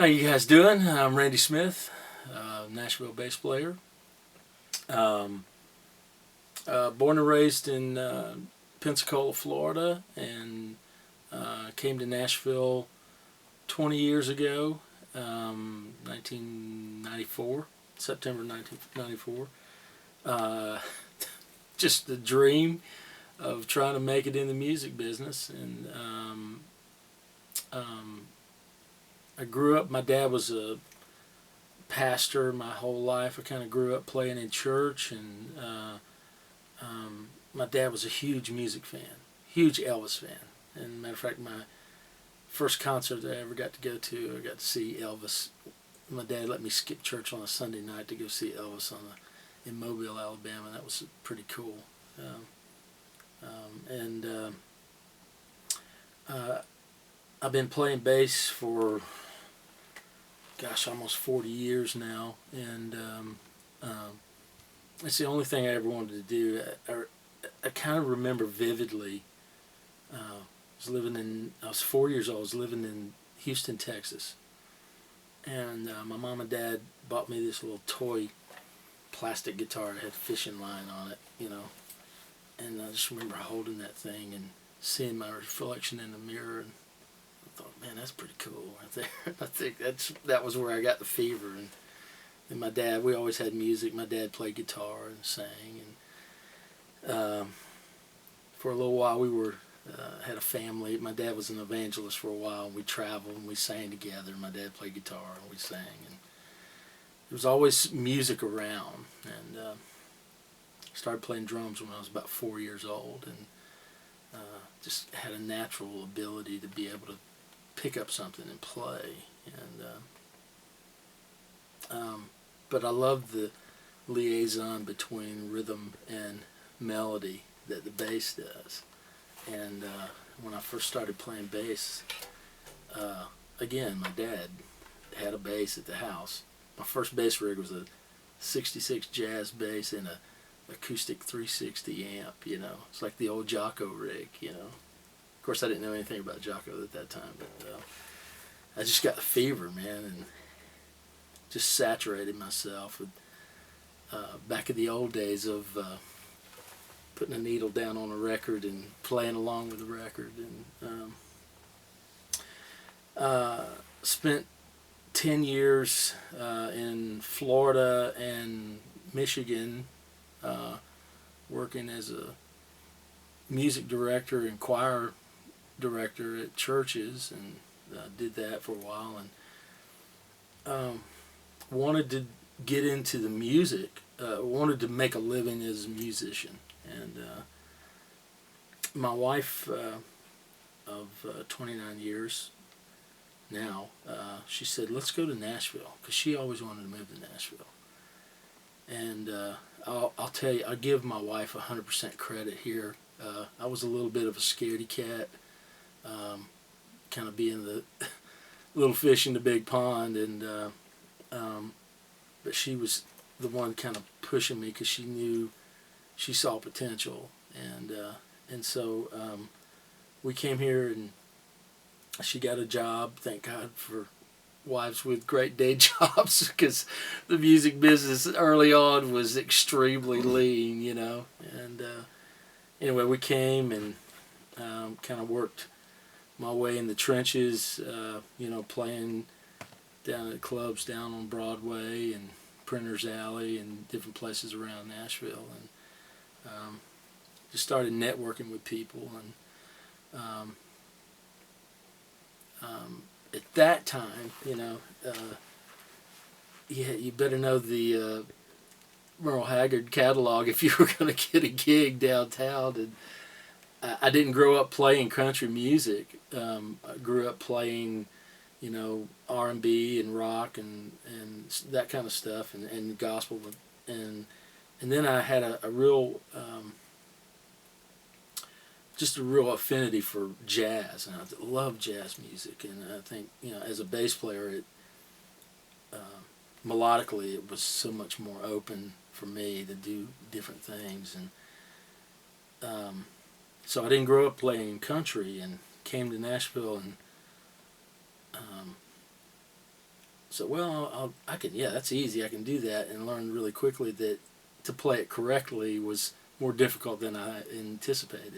How you guys doing? I'm Randy Smith, Nashville bass player. Um, Born and raised in Pensacola, Florida, and came to Nashville 20 years ago, 1994, September 1994. Just the dream of trying to make it in the music business, and um, I grew up. My dad was a pastor my whole life. I kind of grew up playing in church, and my dad was a huge music fan, huge Elvis fan. And matter of fact, my first concert that I ever got to go to, I got to see Elvis. My dad let me skip church on a Sunday night to go see Elvis in Mobile, Alabama. That was pretty cool. And I've been playing bass for, gosh, almost 40 years now, and it's the only thing I ever wanted to do. I kind of remember vividly. I was 4 years old. I was living in Houston, Texas, and my mom and dad bought me this little toy plastic guitar that had a fishing line on it, And I just remember holding that thing and seeing my reflection in the mirror, and I thought, man, that's pretty cool right there. I think that was where I got the fever. And my dad, we always had music. My dad played guitar and sang, and for a little while we had a family. My dad was an evangelist for a while, and we traveled and we sang together. My dad played guitar and we sang, and there was always music around. And started playing drums when I was about 4 years old, and just had a natural ability to be able to pick up something and play. And but I love the liaison between rhythm and melody that the bass does. And when I first started playing bass, again, my dad had a bass at the house. My first bass rig was a 66 jazz bass and a acoustic 360 amp, It's like the old Jocko rig, Of course, I didn't know anything about Jocko at that time, but I just got the fever, man, and just saturated myself with back in the old days of putting a needle down on a record and playing along with the record. And spent 10 years in Florida and Michigan, working as a music director and choir director at churches, and did that for a while, and wanted to get into the music, wanted to make a living as a musician. And my wife of 29 years now, she said, let's go to Nashville, because she always wanted to move to Nashville. And I'll tell you, I give my wife 100% credit here. I was a little bit of a scaredy cat, kind of being the little fish in the big pond, and but she was the one kind of pushing me, because she saw potential, and so we came here, and she got a job. Thank God for wives with great day jobs, because the music business early on was extremely lean, And anyway, we came and kind of worked my way in the trenches, playing down at clubs down on Broadway and Printer's Alley and different places around Nashville, and just started networking with people. And at that time, you better know the Merle Haggard catalog if you were going to get a gig downtown. And I didn't grow up playing country music. I grew up playing, R&B and rock and that kind of stuff, and gospel. And then I had a real just a real affinity for jazz, and I love jazz music. And I think, as a bass player, melodically it was so much more open for me to do different things. And so I didn't grow up playing country, and came to Nashville, and So, well, I can, yeah, that's easy. I can do that, and learned really quickly that to play it correctly was more difficult than I anticipated.